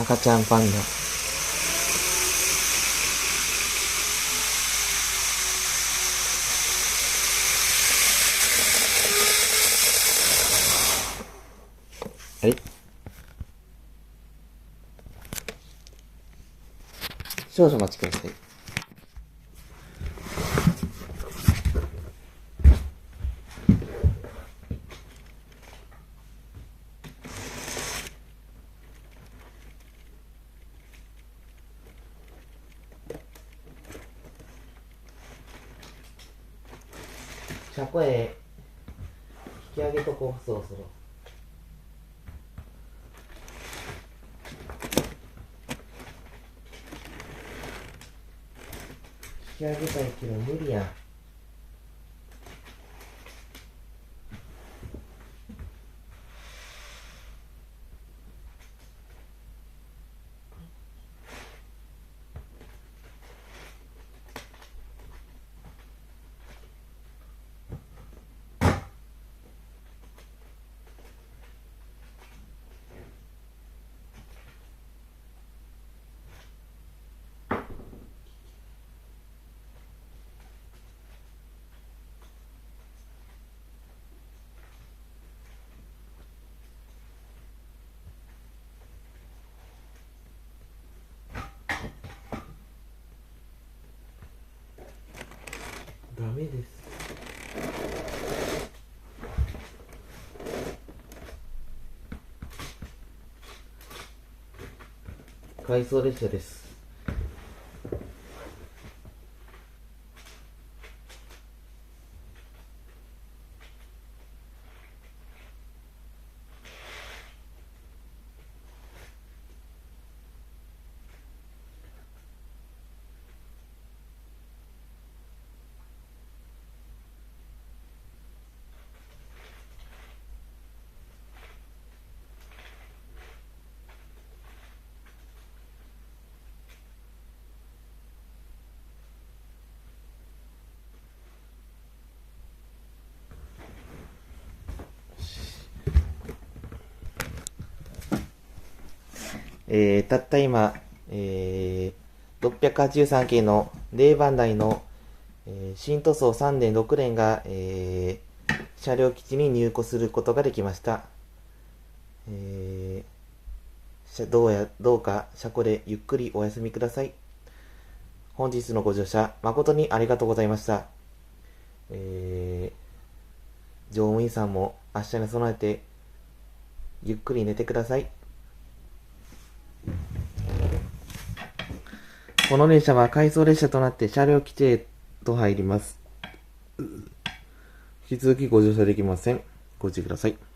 赤ちゃんパンダ。あれ、少々お待ちください。車庫へ引き上げとこう、そろそろ。引き上げたいけど無理やん。ダメです。回送列車です。たった今、683系の0番台の、新塗装3.6連が、車両基地に入庫することができました。どうか車庫でゆっくりお休みください。本日のご乗車誠にありがとうございました。乗務員さんも明日に備えてゆっくり寝てください。この列車は回送列車となって車両基地へと入ります。引き続きご乗車できません。ご注意ください。